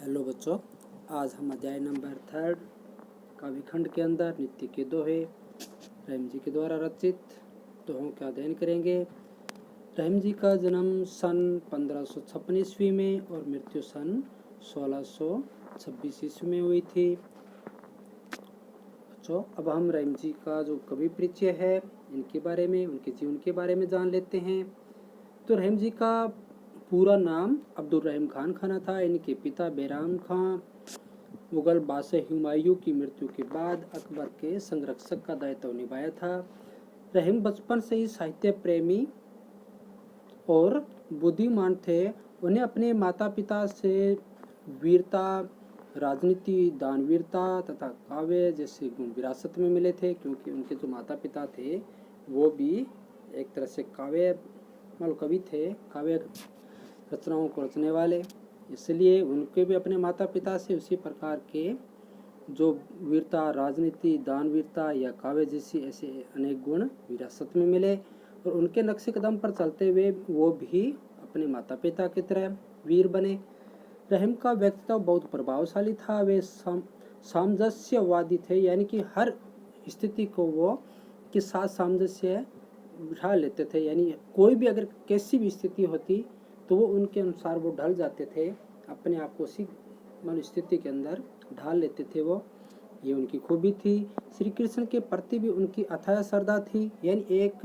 Hello बच्चों, आज हम अध्याय नंबर 3 काव्यखंड के अंदर नित्य के दोहे रहीम जी के द्वारा रचित दोहों का अध्ययन करेंगे। रहीम जी का जन्म सन 1556 ईस्वी में और मृत्यु सन 1626 ईस्वी में हुई थी। बच्चों, अब हम रहीम जी का जो कवि परिचय है इनके बारे में, उनके जीवन के बारे में जान लेते हैं। तो रहीम जी का पूरा नाम अब्दुल रहीम खान खाना था। इनके पिता बैराम खां मुगल बादशाह हुमायूं की मृत्यु के बाद अकबर के संरक्षक का दायित्व निभाया था। रहीम बचपन से ही साहित्य प्रेमी और बुद्धिमान थे। उन्हें अपने माता पिता से वीरता, राजनीति, दानवीरता तथा काव्य जैसे गुण विरासत में मिले थे, क्योंकि उनके जो माता पिता थे वो भी एक तरह से कवि थे, काव्य रचनाओं को रचने वाले। इसलिए उनके भी अपने माता पिता से उसी प्रकार के जो वीरता, राजनीति, दानवीरता या काव्य जैसी ऐसे अनेक गुण विरासत में मिले और उनके नक्शे कदम पर चलते हुए वो भी अपने माता पिता की तरह वीर बने। रहीम का व्यक्तित्व बहुत प्रभावशाली था। वे सामंजस्यवादी थे, यानी कि हर स्थिति को वो के साथ सामंजस्य बिठा लेते थे। यानी कोई भी अगर कैसी भी स्थिति होती तो वो उनके अनुसार वो ढल जाते थे, अपने आप को उसी स्थिति के अंदर ढाल लेते थे वो। ये उनकी खूबी थी। श्री कृष्ण के प्रति भी उनकी अथाह श्रद्धा थी। यानी एक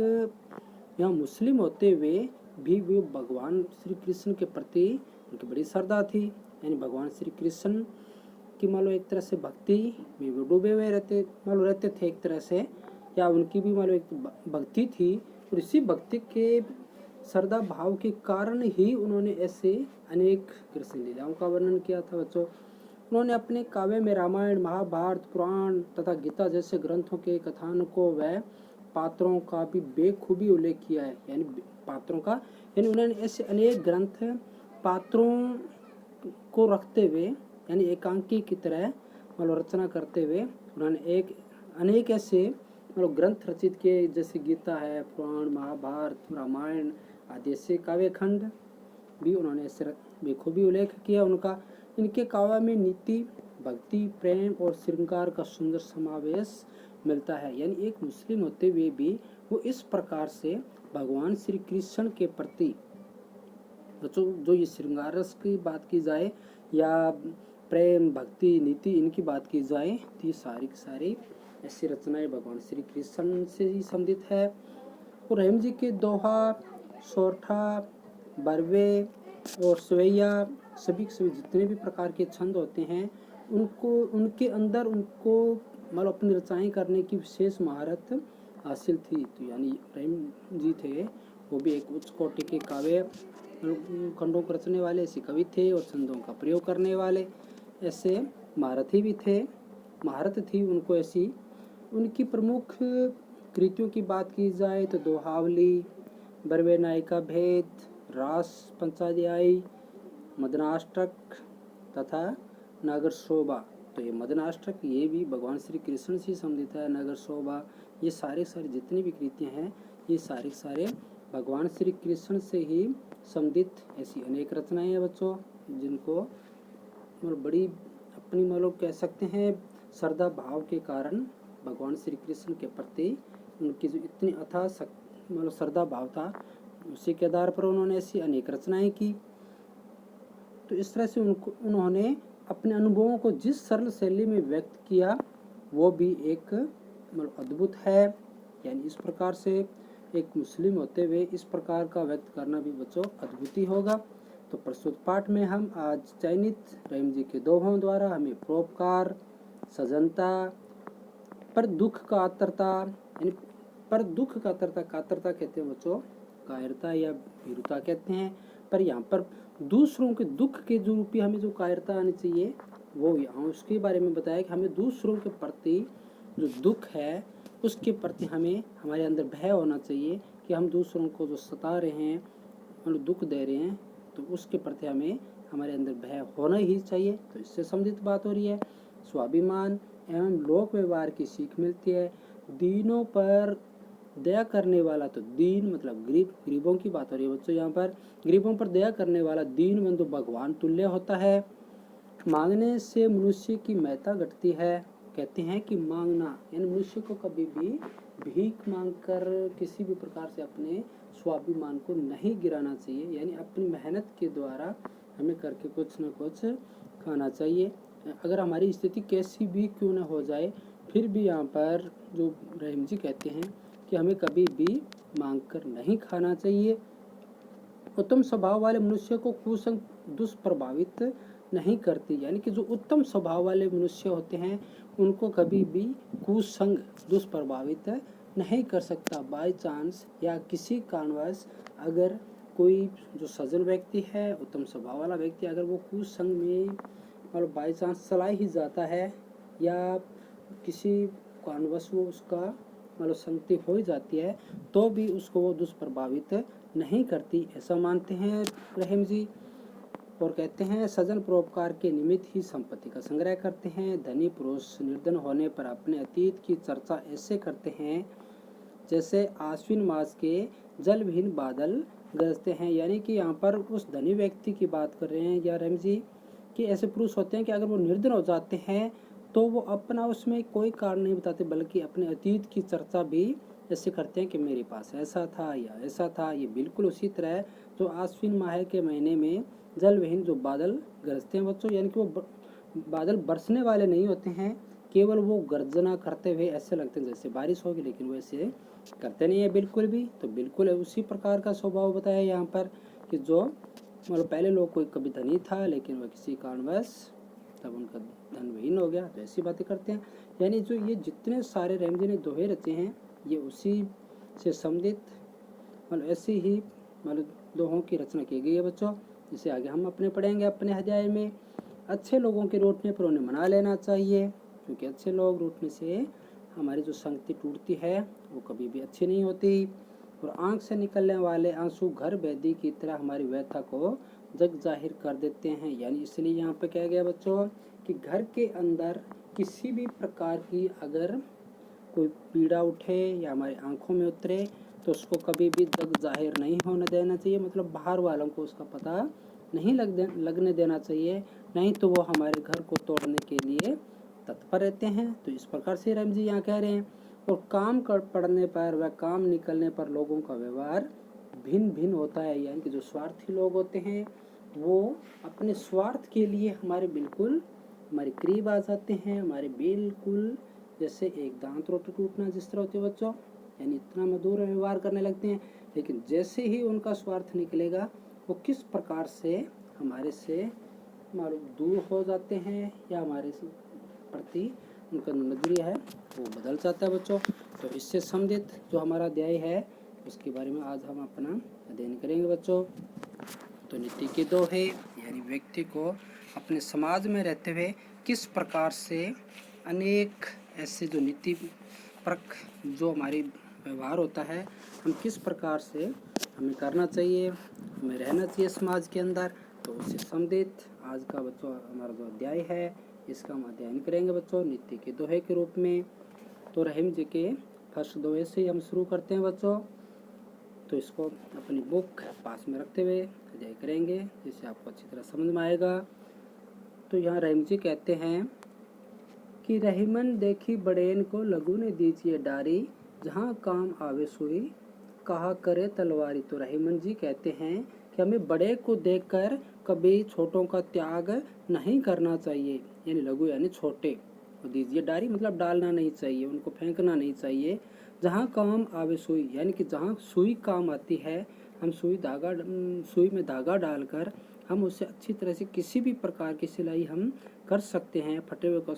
यहाँ मुस्लिम होते हुए भी वो भगवान श्री कृष्ण के प्रति उनकी बड़ी श्रद्धा थी। यानी भगवान श्री कृष्ण की एक तरह से भक्ति में वो डूबे हुए रहते थे एक तरह से, या उनकी भी एक भक्ति थी। और इसी भक्ति के श्रद्धा भाव के कारण ही उन्होंने ऐसे अनेक कृष्ण लीलाओं का वर्णन किया था। बच्चों, उन्होंने अपने काव्य में रामायण, महाभारत, पुराण तथा गीता जैसे ग्रंथों के कथानकों व पात्रों का भी बेखूबी उल्लेख किया है। यानी पात्रों का, यानी उन्होंने ऐसे अनेक ग्रंथ पात्रों को रखते हुए, यानी एकांकी की तरह रचना करते हुए उन्होंने अनेक ऐसे ग्रंथ रचित किए, जैसे गीता है, पुराण, महाभारत, रामायण आदि ऐसे काव्यखंड भी उन्होंने ऐसे बेखूबी उल्लेख किया उनका। इनके काव्य में नीति, भक्ति, प्रेम और श्रृंगार का सुंदर समावेश मिलता है। यानी एक मुस्लिम होते हुए भी वो इस प्रकार से भगवान श्री कृष्ण के प्रति बच्चों जो ये श्रृंगार रस की बात की जाए या प्रेम, भक्ति, नीति इनकी बात की जाए तो ये सारी की सारी ऐसी रचनाएं भगवान श्री कृष्ण से ही संबंधित है। और रहीम जी के दोहा, सोरठा, बरवे और सवैया सभी जितने भी प्रकार के छंद होते हैं उनके अंदर उनको अपनी रचनाएं करने की विशेष महारत हासिल थी। तो यानी रहीम जी थे वो भी एक उच्च कोटि के काव्य खंडों को रचने वाले ऐसे कवि थे और छंदों का प्रयोग करने वाले ऐसे महारथी भी थे, महारत थी उनको ऐसी। उनकी प्रमुख कृतियों की बात की जाए तो दोहावली, बरवे नायिका भेद, रास पंचाध्यायी, मदनाष्टक तथा नगर शोभा। तो ये मदनाष्टक ये भी भगवान श्री कृष्ण से संबंधित है। नगर शोभा, ये सारे जितनी भी कृतियाँ हैं ये सारे भगवान श्री कृष्ण से ही संबंधित ऐसी अनेक रचनाएं हैं बच्चों, जिनको बड़ी अपनी कह सकते हैं श्रद्धा भाव के कारण भगवान श्री कृष्ण के प्रति उनकी जो इतनी अथाह श्रद्धा भाव था उसी के आधार पर उन्होंने ऐसी अनेक रचनाएं की। तो इस तरह से उन्होंने अपने अनुभवों को जिस सरल शैली में व्यक्त किया वो भी एक अद्भुत है। यानी इस प्रकार से एक मुस्लिम होते हुए इस प्रकार का व्यक्त करना भी बच्चों अद्भुत ही होगा। तो प्रस्तुत पाठ में हम आज चयनित रहीम जी के दोहों द्वारा हमें परोपकार, सजनता, पर दुख का आतरता, यानी पर दुख का कातरता कहते हैं बच्चों, कायरता या भीरुता कहते हैं। पर यहाँ पर दूसरों के दुख के जो रूपी हमें जो कायरता आनी चाहिए वो यहाँ उसके बारे में बताया कि हमें दूसरों के प्रति जो दुख है उसके प्रति हमें हमारे अंदर भय होना चाहिए कि हम दूसरों को जो सता रहे हैं, दुख दे रहे हैं, तो उसके प्रति हमें हमारे अंदर भय होना ही चाहिए। तो इससे संबंधित बात हो रही है। स्वाभिमान एवं लोक व्यवहार की सीख मिलती है। दीनों पर दया करने वाला, तो दीन मतलब गरीबों की बात हो रही है बच्चों। यहाँ पर गरीबों पर दया करने वाला दीन बंधु भगवान तुल्य होता है। मांगने से मनुष्य की महत्ता घटती है। कहते हैं कि मांगना यानी मनुष्य को कभी भी भीख मांगकर किसी भी प्रकार से अपने स्वाभिमान को नहीं गिराना चाहिए, यानी अपनी मेहनत के द्वारा हमें करके कुछ न कुछ खाना चाहिए। अगर हमारी स्थिति कैसी भी क्यों न हो जाए, फिर भी यहाँ पर जो रहीम जी कहते हैं कि हमें कभी भी मांग कर नहीं खाना चाहिए। उत्तम स्वभाव वाले मनुष्य को कुसंग दुष्प्रभावित नहीं करती, यानी कि जो उत्तम स्वभाव वाले मनुष्य होते हैं उनको कभी भी कुसंग दुष्प्रभावित नहीं कर सकता। बाय चांस या किसी कारणवश अगर कोई जो सज्जन व्यक्ति है, उत्तम स्वभाव वाला व्यक्ति, अगर वो कुसंग में और बाय चांस चला ही जाता है या किसी कारणवश वो उसका मतलब संगति हो जाती है, तो भी उसको वो दुष्प्रभावित नहीं करती, ऐसा मानते हैं रहीम जी। और कहते हैं सज्जन परोपकार के निमित्त ही संपत्ति का संग्रह करते हैं। धनी पुरुष निर्धन होने पर अपने अतीत की चर्चा ऐसे करते हैं जैसे आश्विन मास के जलविहीन बादल गरजते हैं, यानी कि यहाँ पर उस धनी व्यक्ति की बात कर रहे हैं या रहीम जी कि ऐसे पुरुष होते हैं कि अगर वो निर्धन हो जाते हैं तो वो अपना उसमें कोई कारण नहीं बताते, बल्कि अपने अतीत की चर्चा भी ऐसे करते हैं कि मेरे पास ऐसा था या ऐसा था। ये बिल्कुल उसी तरह जो आश्विन माह के महीने में जलविहीन जो बादल गरजते हैं बच्चों, यानी कि वो बादल बरसने वाले नहीं होते हैं, केवल वो गर्जना करते हुए ऐसे लगते हैं जैसे बारिश होगी, लेकिन वो ऐसे करते नहीं है बिल्कुल भी। तो बिल्कुल उसी प्रकार का स्वभाव बताया यहाँ पर कि जो मतलब पहले लोग कोई कभी धनी था लेकिन वह किसी कारणवश तब उनका धन विहीन हो गया, तो ऐसी बातें करते हैं। यानी जो ये जितने सारे रहीम जी ने दोहे रचे हैं ये उसी से संबंधित मतलब ऐसी ही मतलब दोहों की रचना की गई है बच्चों। इसे आगे हम अपने पढ़ेंगे अपने अध्याय में। अच्छे लोगों के रूठने पर उन्हें मना लेना चाहिए, क्योंकि अच्छे लोग रूठने से हमारी जो संगति टूटती है वो कभी भी अच्छी नहीं होती। और आंख से निकलने वाले आंसू घर बैदी की तरह हमारी व्यथा को जग जाहिर कर देते हैं। यानी इसलिए यहाँ पे कहा गया बच्चों कि घर के अंदर किसी भी प्रकार की अगर कोई पीड़ा उठे या हमारी आंखों में उतरे तो उसको कभी भी जग जाहिर नहीं होने देना चाहिए, मतलब बाहर वालों को उसका पता नहीं लगने देना चाहिए, नहीं तो वो हमारे घर को तोड़ने के लिए तत्पर रहते हैं। तो इस प्रकार से राम जी यहाँ कह रहे हैं। और काम कर पड़ने पर व काम निकलने पर लोगों का व्यवहार भिन्न भिन्न होता है, यानी कि जो स्वार्थी लोग होते हैं वो अपने स्वार्थ के लिए हमारे बिल्कुल हमारे करीब आ जाते हैं, हमारे बिल्कुल जैसे एक दांत रोटी टूटना जिस तरह होती है बच्चों, यानी इतना मधुर व्यवहार करने लगते हैं। लेकिन जैसे ही उनका स्वार्थ निकलेगा वो किस प्रकार से हमारे से दूर हो जाते हैं या हमारे प्रति उनका नजरिया है वो बदल जाता है बच्चों। तो इससे संबंधित जो हमारा अध्याय है उसके बारे में आज हम अपना अध्ययन करेंगे बच्चों। तो नीति के दोहे यानी व्यक्ति को अपने समाज में रहते हुए किस प्रकार से अनेक ऐसे जो नीति परक जो हमारी व्यवहार होता है हम किस प्रकार से हमें करना चाहिए, हमें रहना चाहिए समाज के अंदर, तो उससे संबंधित आज का बच्चों हमारा जो अध्याय है इसका हम अध्ययन करेंगे बच्चों नीति के दोहे के रूप में। तो रहीम जी के फर्स्ट दोहे से हम शुरू करते हैं बच्चों। तो इसको अपनी बुक पास में रखते हुए अध्ययन करेंगे जिससे आपको अच्छी तरह समझ में आएगा। तो यहाँ रहीम जी कहते हैं कि रहीमन देखी बड़ेन को लघु ने दीजिए डारी, जहाँ काम आवे सुई कहा करे तलवारी। तो रहीमन जी कहते हैं कि हमें बड़े को देखकर कभी छोटों का त्याग नहीं करना चाहिए, यानी लघु यानी छोटे, और दीजिए डारी मतलब डालना नहीं चाहिए, उनको फेंकना नहीं चाहिए। जहाँ काम आवे सुई यानी कि जहाँ सुई काम आती है हम सुई में धागा डालकर हम उससे अच्छी तरह से किसी भी प्रकार की सिलाई हम कर सकते हैं। फटे हुए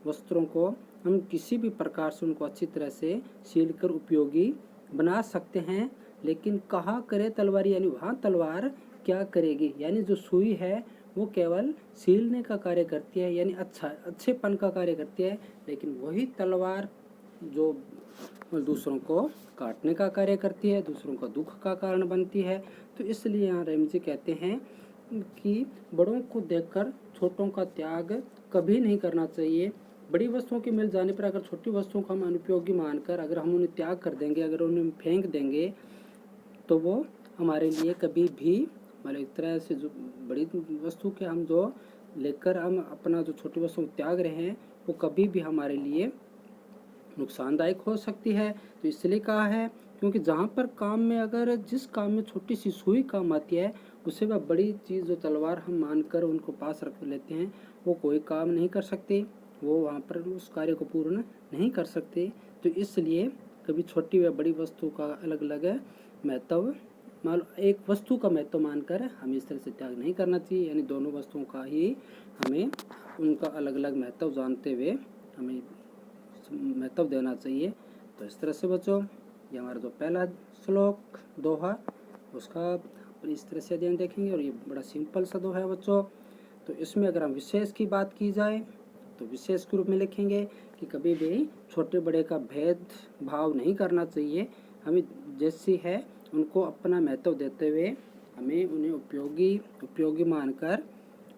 वस्त्रों को हम किसी भी प्रकार से उनको अच्छी तरह से सील कर उपयोगी बना सकते हैं। लेकिन कहाँ करे तलवारी यानी वहाँ तलवार क्या करेगी, यानी जो सुई है वो केवल सीलने का कार्य करती है, यानी अच्छेपन का कार्य करती है, लेकिन वही तलवार जो दूसरों को काटने का कार्य करती है, दूसरों का दुख का कारण बनती है। तो इसलिए यहाँ रहीम जी कहते हैं कि बड़ों को देखकर छोटों का त्याग कभी नहीं करना चाहिए। बड़ी वस्तुओं के मिल जाने पर अगर छोटी वस्तुओं को हम अनुपयोगी मानकर अगर हम उन्हें त्याग कर देंगे, अगर उन्हें फेंक देंगे, तो वो हमारे लिए कभी भी मतलब एक तरह से जो बड़ी वस्तु के हम जो लेकर हम अपना जो छोटी वस्तु त्याग रहे हैं वो कभी भी हमारे लिए नुकसानदायक हो सकती है। तो इसलिए कहा है क्योंकि जहाँ पर काम में अगर जिस काम में छोटी सी सुई काम आती है उससे वह बड़ी चीज़ जो तलवार हम मानकर उनको पास रख लेते हैं वो कोई काम नहीं कर सकते, वो वहाँ पर उस कार्य को पूर्ण नहीं कर सकते। तो इसलिए कभी छोटी व बड़ी वस्तु का अलग अलग महत्व मान एक वस्तु का महत्व मानकर हमें इस तरह से त्याग नहीं करना चाहिए, यानी दोनों वस्तुओं का ही हमें उनका अलग अलग महत्व जानते हुए हमें महत्व देना चाहिए। तो इस तरह से बच्चों ये हमारा जो पहला श्लोक दोहा उसका इस तरह से अध्ययन देखेंगे और ये बड़ा सिंपल सा दोहा है बच्चों। तो इसमें अगर हम विशेष की बात की जाए तो विशेष के रूप में लिखेंगे कि कभी भी छोटे बड़े का भेद भाव नहीं करना चाहिए, हमें जैसी है उनको अपना महत्व देते हुए हमें उन्हें उपयोगी मानकर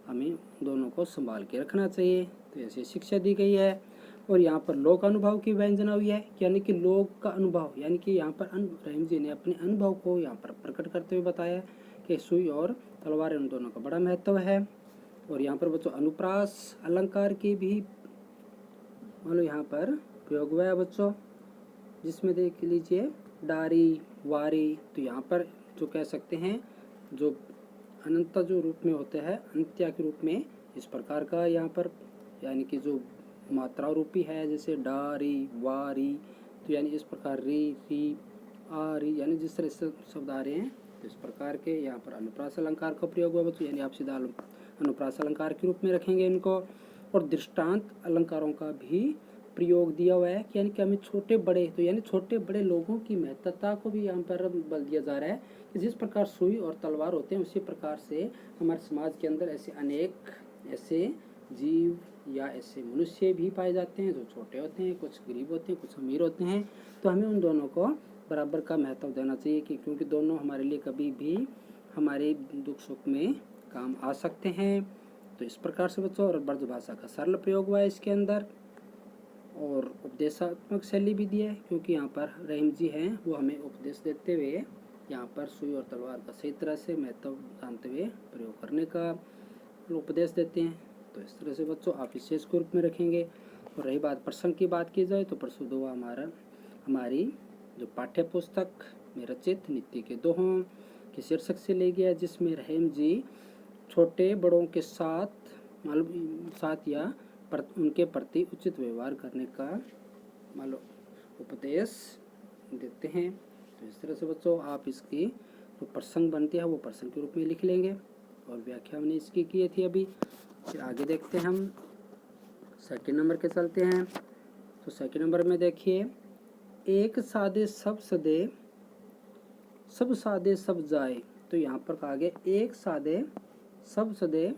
हमें दोनों को संभाल के रखना चाहिए। तो ऐसी शिक्षा दी गई है। और यहाँ पर लोक अनुभव की व्यंजना हुई है, यानी कि लोक का अनुभव, यानी कि यहाँ पर रहीम जी ने अपने अनुभव को यहाँ पर प्रकट करते हुए बताया कि सुई और तलवार इन दोनों का बड़ा महत्व है। और यहाँ पर बच्चों अनुप्रास अलंकार की भी मान लो यहाँ पर प्रयोग हुआ है बच्चों, जिसमें देख लीजिए डारी वारी। तो यहाँ पर जो कह सकते हैं जो अनंत जो रूप में होते हैं अंत्या के रूप में इस प्रकार का यहाँ पर यानी कि जो मात्रा रूपी है जैसे डारी वारी, तो यानी इस प्रकार री री आ री, यानी जिस तरह से शब्द आ रहे हैं तो इस प्रकार के यहाँ पर अनुप्रास अलंकार का प्रयोग हुआ बच्चों, यानी आप सीधा अनुप्रास अलंकार के रूप में रखेंगे इनको। और दृष्टांत अलंकारों का भी प्रयोग दिया हुआ है, यानी कि हमें छोटे बड़े तो यानी छोटे बड़े लोगों की महत्वता को भी यहाँ पर बल दिया जा रहा है कि जिस प्रकार सुई और तलवार होते हैं उसी प्रकार से हमारे समाज के अंदर ऐसे अनेक ऐसे जीव या ऐसे मनुष्य भी पाए जाते हैं जो छोटे होते हैं, कुछ गरीब होते हैं, कुछ अमीर होते हैं। तो हमें उन दोनों को बराबर का महत्व देना चाहिए कि क्योंकि दोनों हमारे लिए कभी भी हमारे दुख सुख में काम आ सकते हैं। तो इस प्रकार से बच्चों और ब्रज भाषा का सरल प्रयोग हुआ है इसके अंदर और उपदेशात्मक शैली भी दी है, क्योंकि यहाँ पर रहीम जी हैं वो हमें उपदेश देते हुए यहाँ पर सुई और तलवार का सही तरह से महत्व जानते हुए प्रयोग करने का उपदेश देते हैं। तो इस तरह से बच्चों आप विशेष के रूप में रखेंगे। और रही बात प्रसंग की बात की जाए तो प्रस्तुत हुआ हमारी जो पाठ्य पुस्तक में रचित नीति के दोहों के शीर्षक से ले गया, जिसमें रहीम जी छोटे बड़ों के साथ या उनके प्रति उचित व्यवहार करने का उपदेश देते हैं। तो इस तरह से बच्चों आप इसकी जो प्रसंग बनती है वो प्रसंग के रूप में लिख लेंगे और व्याख्या हमने इसकी की थी अभी। फिर आगे देखते हैं हम सेकंड नंबर के चलते हैं। तो सेकंड नंबर में देखिए एक सादे सब सदे सब सादे सब जाए। तो यहाँ पर कहा गया एक सादे सब सदे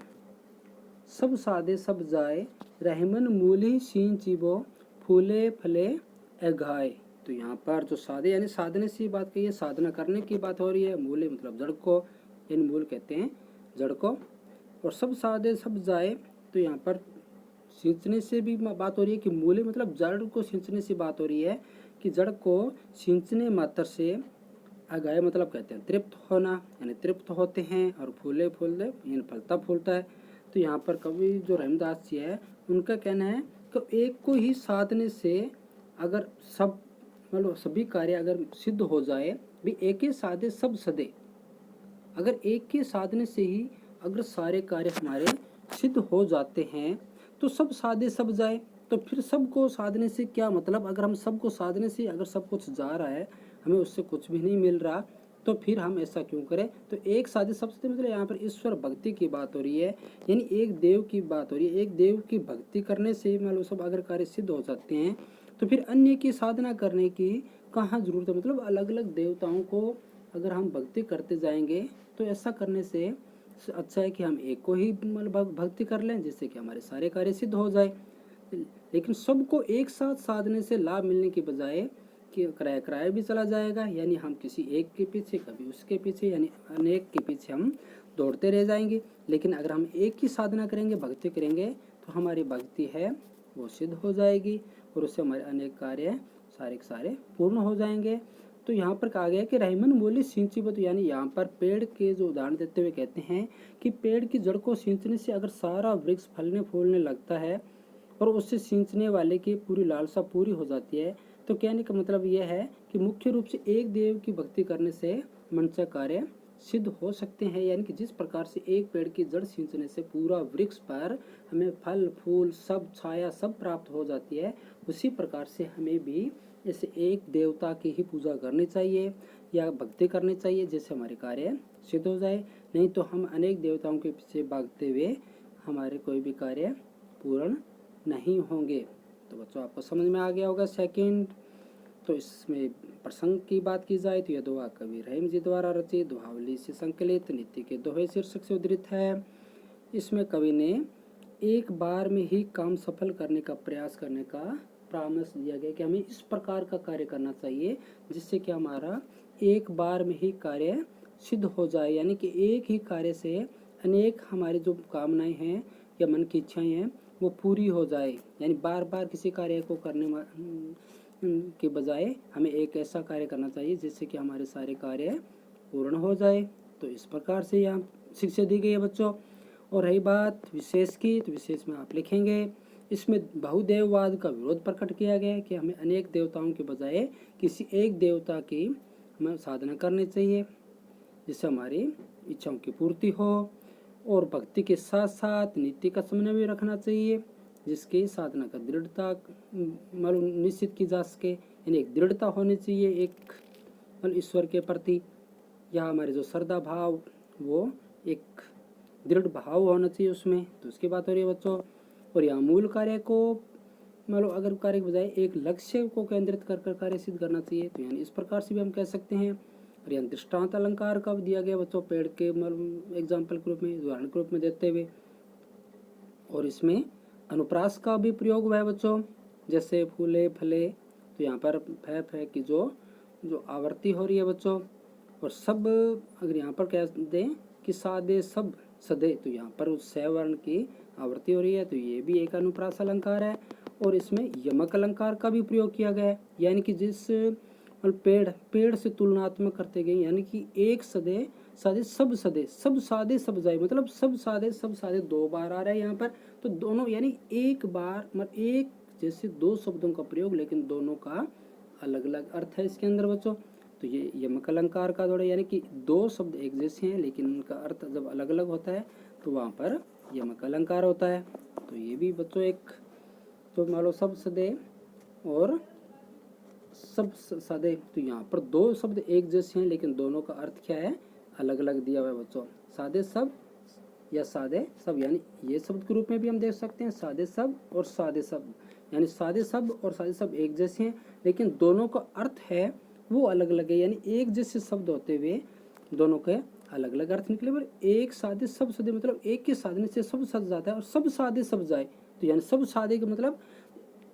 सब सादे सब जाए रहमन मूली सीन चिबो फूले फले एघाए। तो यहाँ पर जो सादे यानी साधने से बात कही है, साधना करने की बात हो रही है। मूले मतलब जड़ को, यानी मूल कहते हैं जड़ को। और सब सादे सब जाए तो यहाँ पर सींचने से भी बात हो रही है कि मूले मतलब जड़ को सींचने से बात हो रही है कि जड़ को सींचने मात्र से अगाए मतलब कहते हैं तृप्त होना, यानी तृप्त होते हैं। और फूले फूलते यानी फलता फूलता है। तो यहाँ पर कवि जो रहीमदास जी है उनका कहना है कि एक को ही साधने से अगर सब मतलब सभी कार्य अगर सिद्ध हो जाए, भी एक ही साधे सब सदे, अगर एक के साधने से ही अगर सारे कार्य हमारे सिद्ध हो जाते हैं तो सब साधे सब जाए। तो फिर सबको साधने से क्या मतलब, अगर हम सबको साधने से अगर सब कुछ जा रहा है, हमें उससे कुछ भी नहीं मिल रहा, तो फिर हम ऐसा क्यों करें। तो एक साधे सबसे मतलब यहाँ पर ईश्वर भक्ति की बात हो रही है, यानी एक देव की बात हो रही है। एक देव की भक्ति करने से मतलब सब अगर कार्य सिद्ध हो जाते हैं तो फिर अन्य की साधना करने की कहाँ जरूरत है। मतलब अलग अलग देवताओं को अगर हम भक्ति करते जाएंगे तो ऐसा करने से अच्छा है कि हम एक को ही मतलब भक्ति कर लें, जिससे कि हमारे सारे कार्य सिद्ध हो जाए। लेकिन सबको एक साथ साधने से लाभ मिलने की बजाय कि किराया भी चला जाएगा, यानी हम किसी एक के पीछे कभी उसके पीछे यानी अनेक के पीछे हम दौड़ते रह जाएंगे। लेकिन अगर हम एक ही साधना करेंगे, भक्ति करेंगे, तो हमारी भक्ति है वो सिद्ध हो जाएगी और उससे हमारे अनेक कार्य सारे के सारे पूर्ण हो जाएंगे। तो यहाँ पर कहा गया कि रहमान बोले सिंचिबो, तो यानी यहाँ पर पेड़ के जो उदाहरण देते हुए कहते हैं कि पेड़ की जड़ को सींचने से अगर सारा वृक्ष फलने फूलने लगता है और उससे सींचने वाले की पूरी लालसा पूरी हो जाती है। तो कहने का मतलब यह है कि मुख्य रूप से एक देव की भक्ति करने से मनचा कार्य सिद्ध हो सकते हैं। यानी कि जिस प्रकार से एक पेड़ की जड़ सींचने से पूरा वृक्ष पर हमें फल फूल सब छाया सब प्राप्त हो जाती है, उसी प्रकार से हमें भी इस एक देवता की ही पूजा करनी चाहिए या भक्ति करनी चाहिए, जिससे हमारे कार्य सिद्ध हो जाए। नहीं तो हम अनेक देवताओं के पीछे भागते हुए हमारे कोई भी कार्य पूर्ण नहीं होंगे। तो बच्चों आपको समझ में आ गया होगा सेकंड। तो इसमें प्रसंग की बात की जाए तो यह दोहा कवि रहीम जी द्वारा रचित दोहावली से संकलित नीति के दोहे शीर्षक से उद्धृत है। इसमें कवि ने एक बार में ही काम सफल करने का प्रयास करने का परामर्श दिया गया कि हमें इस प्रकार का कार्य करना चाहिए जिससे कि हमारा एक बार में ही कार्य सिद्ध हो जाए। यानी कि एक ही कार्य से अनेक हमारी जो कामनाएं हैं या मन की इच्छाएं हैं वो पूरी हो जाए। यानी बार बार किसी कार्य को करने के बजाय हमें एक ऐसा कार्य करना चाहिए जिससे कि हमारे सारे कार्य पूर्ण हो जाए। तो इस प्रकार से यहाँ शिक्षा दी गई है बच्चों। और रही बात विशेष की, तो विशेष में आप लिखेंगे इसमें बहुदेववाद का विरोध प्रकट किया गया है कि हमें अनेक देवताओं के बजाय किसी एक देवता की हमें साधना करनी चाहिए जिससे हमारी इच्छाओं की पूर्ति हो। और भक्ति के साथ साथ नीति का समन्वय भी रखना चाहिए जिसकी साधना का दृढ़ता मालूम निश्चित की जा सके। यानी एक दृढ़ता होनी चाहिए एक ईश्वर के प्रति, या हमारे जो श्रद्धा भाव वो एक दृढ़ भाव होना चाहिए उसमें। तो उसकी बात हो रही है बच्चों। और यहाँ मूल कार्य को मतलब अगर कार्य के बजाय एक लक्ष्य को केंद्रित कर कार्य सिद्ध करना चाहिए। तो यानी इस प्रकार से भी हम कह सकते हैं। और यहाँ दृष्टांत अलंकार का दिया गया बच्चों पेड़ के एग्जाम्पल के रूप में उदाहरण के रूप में देते हुए। और इसमें अनुप्रास का भी प्रयोग हुआ है बच्चों, जैसे फूले फले, तो यहाँ पर फे की जो आवृत्ति हो रही है बच्चों। और सब अगर यहाँ पर कह दें कि सादे सब सदे, तो यहाँ पर उस स वर्ण की आवृत्ति हो रही है, तो ये भी एक अनुप्रास अलंकार है। और इसमें यमक अलंकार का भी प्रयोग किया गया है, यानी कि जिस पेड़ से तुलनात्मक करते गए, यानी कि एक सदे सादे सब सदे सब सादे सब जाए, मतलब सब सादे दो बार आ रहा है यहाँ पर। तो दोनों यानी एक बार मतलब एक जैसे दो शब्दों का प्रयोग लेकिन दोनों का अलग अलग अर्थ है इसके अंदर बच्चों। तो ये यमक अलंकार का जोड़ा, यानी कि दो शब्द एक जैसे हैं लेकिन उनका अर्थ जब अलग अलग होता है तो वहाँ पर यमक अलंकार होता है। तो ये भी बच्चों एक तो मान लो सब सदे और सब सादे, तो यहाँ पर दो शब्द एक जैसे हैं लेकिन दोनों का अर्थ क्या है अलग अलग दिया हुआ है बच्चों। सादे सब या सादे सब, यानी ये शब्द के रूप में भी हम देख सकते हैं सादे सब और सादे सब, यानी सादे सब और सादे सब एक जैसे हैं लेकिन दोनों का अर्थ है वो अलग अलग है। यानी एक जैसे शब्द होते हुए दोनों के अलग अलग अर्थ निकले। पर एक सादे सब सदे मतलब एक के साधने से सब सद जाता है और सब सादे सब जाए, तो यानी सब सादे का मतलब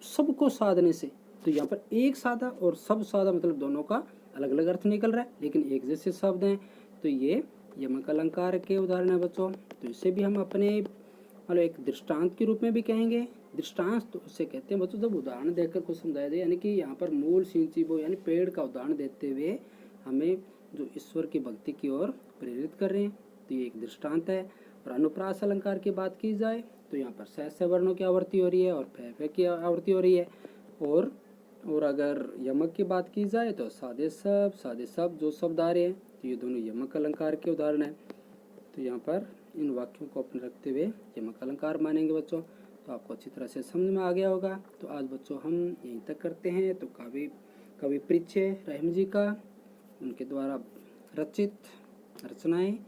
सबको साधने से। तो यहाँ पर एक सादा और सब सादा मतलब दोनों का अलग अलग अर्थ निकल रहा है लेकिन एक जैसे शब्द हैं। तो ये यमक अलंकार के उदाहरण है बच्चों। तो इसे भी हम अपने मतलब एक दृष्टांत के रूप में भी कहेंगे। दृष्टांत तो उससे कहते हैं बच्चों जब उदाहरण देकर कुछ समझाया जाए, यानी कि यहाँ पर मूल सिंचिबो यानी पेड़ का उदाहरण देते हुए हमें जो ईश्वर की भक्ति की ओर प्रेरित कर रहे हैं, तो ये एक दृष्टांत है। और अनुप्रास अलंकार की बात की जाए तो यहाँ पर स वर्णों की आवृत्ति हो रही है और फे की आवृत्ति हो रही है। और अगर यमक की बात की जाए तो सादे सब जो शब्द आ रहे हैं तो ये दोनों यमक अलंकार के उदाहरण हैं। तो यहाँ पर इन वाक्यों को अपने रखते हुए यमक अलंकार मानेंगे बच्चों। तो आपको अच्छी तरह से समझ में आ गया होगा। तो आज बच्चों हम यहीं तक करते हैं। तो कवि पृच्छ्य रहीम जी का उनके द्वारा रचित रचनाएं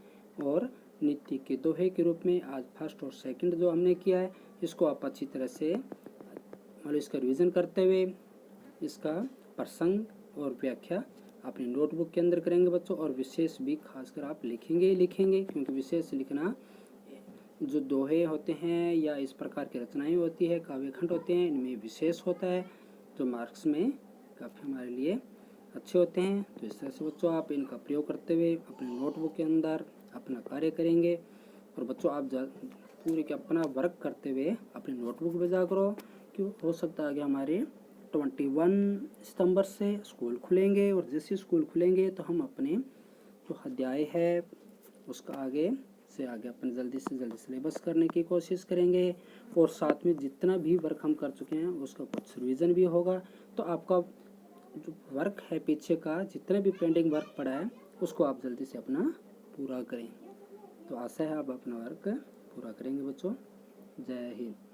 और नीति के दोहे के रूप में आज फर्स्ट और सेकंड जो हमने किया है इसको आप अच्छी तरह से मतलब इसका रिवीजन करते हुए इसका प्रसंग और व्याख्या अपनी नोटबुक के अंदर करेंगे बच्चों। और विशेष भी खासकर आप लिखेंगे क्योंकि विशेष लिखना जो दोहे होते हैं या इस प्रकार की रचनाएं होती है काव्यखंड होते हैं इनमें विशेष होता है जो मार्क्स में काफ़ी हमारे लिए अच्छे होते हैं। तो इस तरह से बच्चों आप इनका प्रयोग करते हुए अपने नोटबुक के अंदर अपना कार्य करेंगे। और बच्चों आप पूरे के अपना वर्क करते हुए अपनी नोटबुक में जा करो, क्यों हो सकता है कि हमारे सितंबर से स्कूल खुलेंगे और जैसे स्कूल खुलेंगे तो हम अपने जो अध्याय है उसका आगे से आगे अपन जल्दी से जल्दी सिलेबस करने की कोशिश करेंगे और साथ में जितना भी वर्क हम कर चुके हैं उसका कुछ रिवीजन भी होगा। तो आपका जो वर्क है पीछे का जितने भी पेंडिंग वर्क पड़ा है उसको आप जल्दी से अपना पूरा करें। तो आशा है आप अपना वर्क पूरा करेंगे बच्चों। जय हिंद।